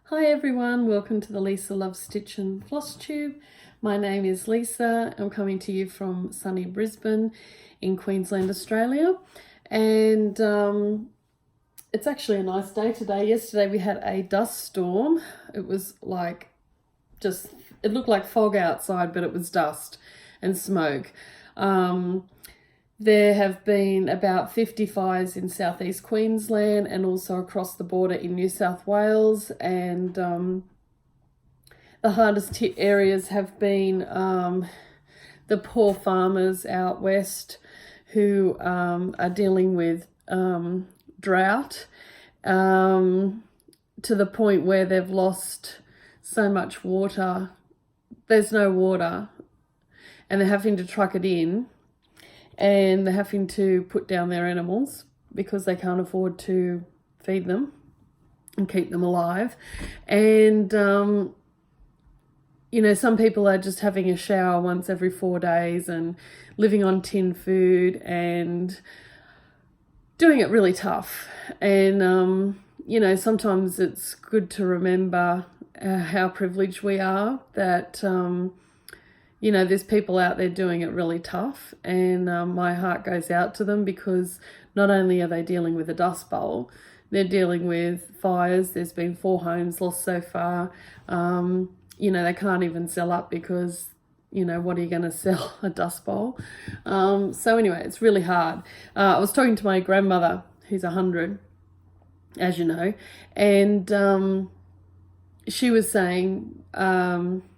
Hi everyone, welcome to the Lisa Loves Stitch and Flosstube. My name is Lisa. I'm coming to you from sunny Brisbane in Queensland, Australia. And it's actually a nice day today. Yesterday we had a dust storm. It was like it looked like fog outside, but it was dust and smoke. There have been about 50 fires in southeast Queensland and also across the border in New South Wales, and the hardest hit areas have been the poor farmers out west who are dealing with drought to the point where they've lost so much water. There's no water and they're having to truck it in. And they're having to put down their animals because they can't afford to feed them and keep them alive. And, some people are just having a shower once every 4 days and living on tin food and doing it really tough. And, sometimes it's good to remember how privileged we are that, there's people out there doing it really tough, and my heart goes out to them because not only are they dealing with a dust bowl, they're dealing with fires. There's been 4 homes lost so far. They can't even sell up because, what are you going to sell? A dust bowl? So anyway, it's really hard. I was talking to my grandmother, who's 100, as you know, and she was saying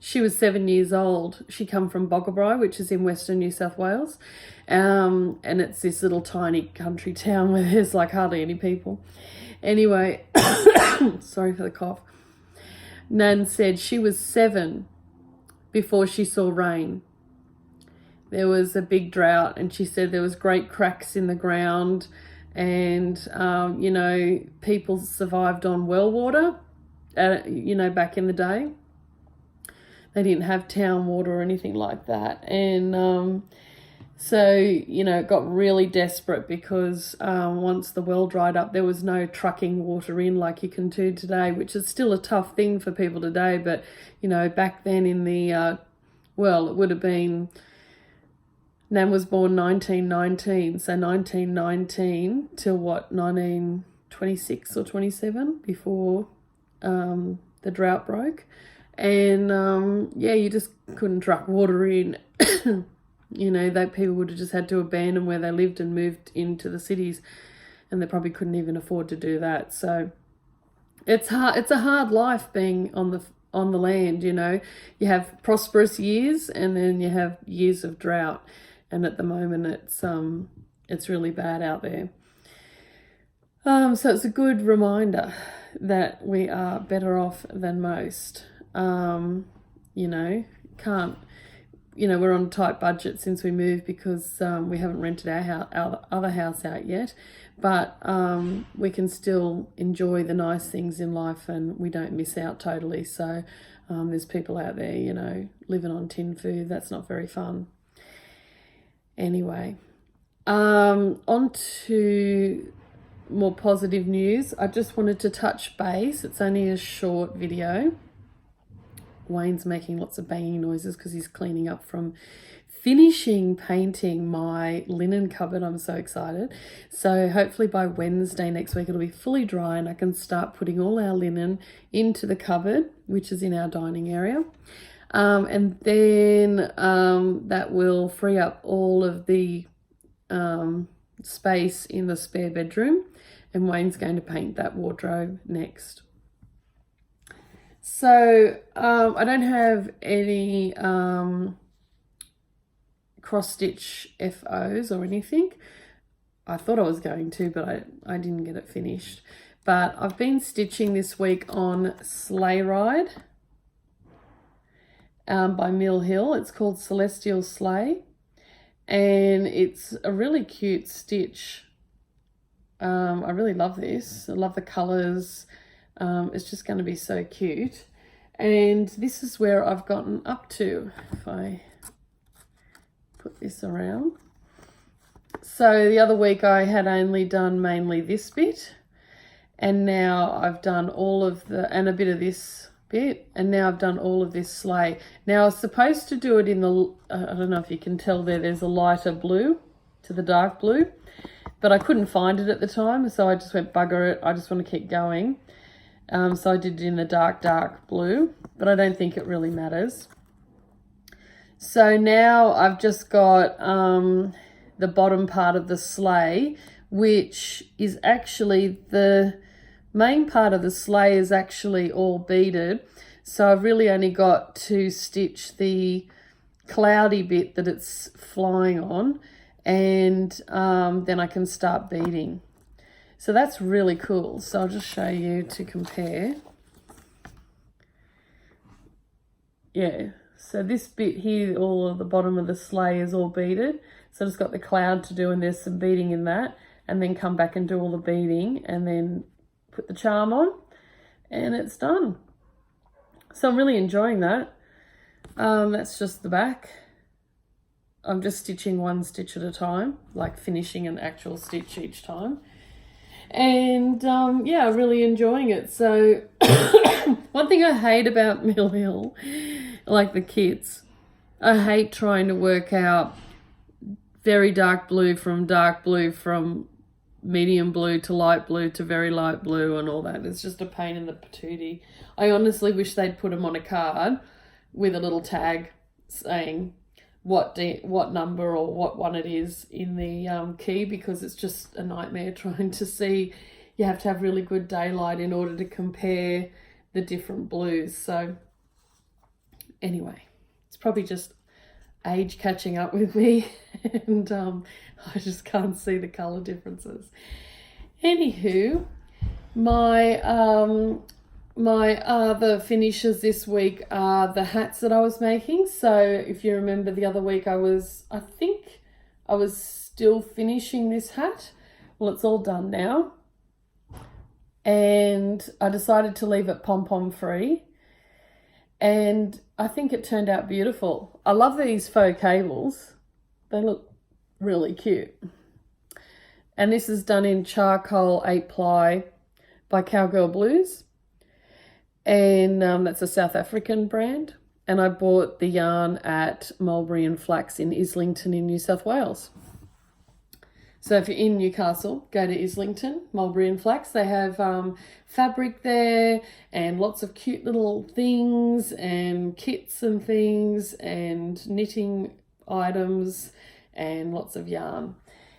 she was 7 years old. She come from Boggabri, which is in western New South Wales, and it's this little tiny country town where there's like hardly any people. Anyway, sorry for the cough. Nan said she was 7 before she saw rain. There was a big drought, and she said there was great cracks in the ground, and people survived on well water. Back in the day, they didn't have town water or anything like that. And so it got really desperate because once the well dried up, there was no trucking water in like you can do today, which is still a tough thing for people today. But, back then in the, it would have been, Nan was born 1919, so 1919 till 1926 or 27 before the drought broke. And you just couldn't truck water in. That people would have just had to abandon where they lived and moved into the cities, and they probably couldn't even afford to do that. So it's hard. It's a hard life being on the land. You have prosperous years and then you have years of drought, and at the moment it's really bad out there. So it's a good reminder that we are better off than most. We're on a tight budget since we moved because we haven't rented our other house out yet, but we can still enjoy the nice things in life and we don't miss out totally. So there's people out there, living on tin food. That's not very fun. Anyway, on to more positive news. I just wanted to touch base. It's only a short video. Wayne's making lots of banging noises because he's cleaning up from finishing painting my linen cupboard. I'm so excited. So hopefully by Wednesday next week it'll be fully dry and I can start putting all our linen into the cupboard, which is in our dining area. And then that will free up all of the space in the spare bedroom, and Wayne's going to paint that wardrobe next. So I don't have any cross-stitch FOs or anything. I thought I was going to, but I didn't get it finished. But I've been stitching this week on Sleigh Ride by Mill Hill. It's called Celestial Sleigh, and it's a really cute stitch. I really love this. I love the colours. It's just going to be so cute. And this is where I've gotten up to. If I put this around. So the other week I had only done mainly this bit. And now I've done all of and a bit of this bit, and now I've done all of this sleigh. Now I was supposed to do it in the, I don't know if you can tell there's a lighter blue to the dark blue, but I couldn't find it at the time, so I just went, bugger it, I just want to keep going. So I did it in the dark blue, but I don't think it really matters. So now I've just got the bottom part of the sleigh, which is actually the main part of the sleigh is actually all beaded. So I've really only got to stitch the cloudy bit that it's flying on, and then I can start beading. So that's really cool. So I'll just show you to compare. Yeah, so this bit here, all of the bottom of the sleigh is all beaded. So I've just got the cloud to do, and there's some beading in that, and then come back and do all the beading, and then put the charm on, and it's done. So I'm really enjoying that. That's just the back. I'm just stitching one stitch at a time, like finishing an actual stitch each time. And yeah, really enjoying it. So one thing I hate about Mill Hill, like the kits, I hate trying to work out very dark blue from medium blue to light blue to very light blue and all that. It's just a pain in the patootie. I honestly wish they'd put them on a card with a little tag saying what number or what one it is in the key, because it's just a nightmare trying to see. You have to have really good daylight in order to compare the different blues. So anyway, it's probably just age catching up with me, and I just can't see the colour differences. Anywho, my other finishes this week are the hats that I was making. So if you remember the other week, I think I was still finishing this hat. Well, it's all done now, and I decided to leave it pom-pom free, and I think it turned out beautiful. I love these faux cables. They look really cute. And this is done in charcoal 8-ply by Cowgirl Blues. And that's a South African brand. And I bought the yarn at Mulberry and Flax in Islington in New South Wales. So if you're in Newcastle, go to Islington, Mulberry and Flax. They have fabric there and lots of cute little things and kits and things and knitting items and lots of yarn.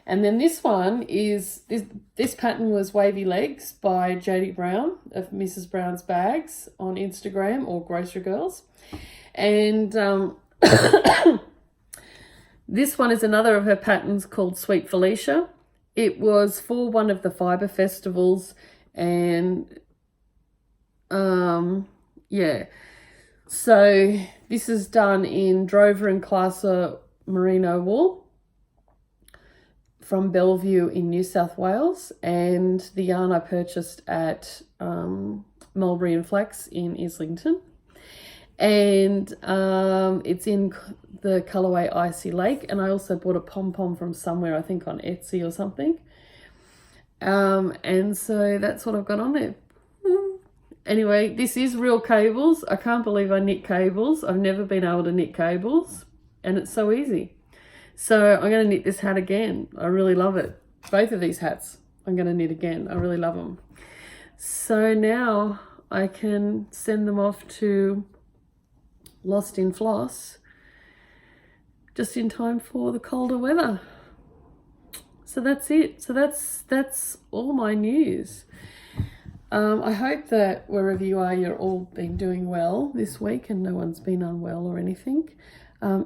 And then this one is, this pattern was Wavy Legs by Jodie Brown of Mrs. Brown's Bags on Instagram, or Grocery Girls. And this one is another of her patterns called Sweet Felicia. It was for one of the fibre festivals, and yeah. So this is done in Drover and Classer merino wool from Bellevue in New South Wales, and the yarn I purchased at Mulberry and Flax in Islington. And it's in the colourway Icy Lake, and I also bought a pom-pom from somewhere, I think on Etsy or something. And so that's what I've got on there. Anyway, this is real cables. I can't believe I knit cables. I've never been able to knit cables, and it's so easy. So I'm going to knit this hat again. I really love it. Both of these hats I'm going to knit again. I really love them. So now I can send them off to Lost in Floss just in time for the colder weather. So that's it. So that's all my news. I hope that wherever you are, you're all been doing well this week and no one's been unwell or anything.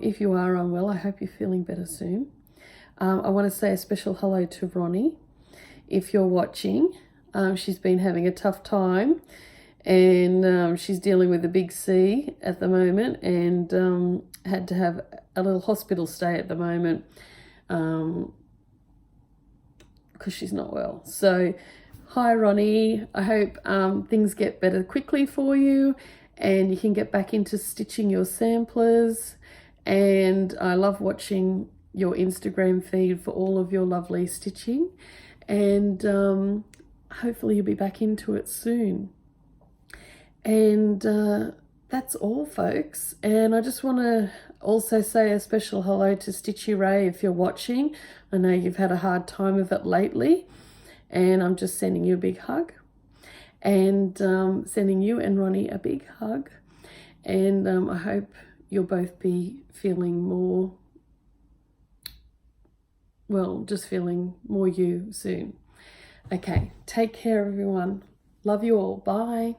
If you are unwell, I hope you're feeling better soon. I want to say a special hello to Ronnie. If you're watching, she's been having a tough time, and she's dealing with a big C at the moment, and had to have a little hospital stay at the moment because she's not well. So hi Ronnie, I hope things get better quickly for you and you can get back into stitching your samplers. And I love watching your Instagram feed for all of your lovely stitching. And hopefully you'll be back into it soon. And that's all, folks. And I just want to also say a special hello to Stitchy Ray if you're watching. I know you've had a hard time of it lately, and I'm just sending you a big hug, and sending you and Ronnie a big hug. And I hope you'll both be feeling more, well, just feeling more you soon. Okay, take care, everyone. Love you all. Bye.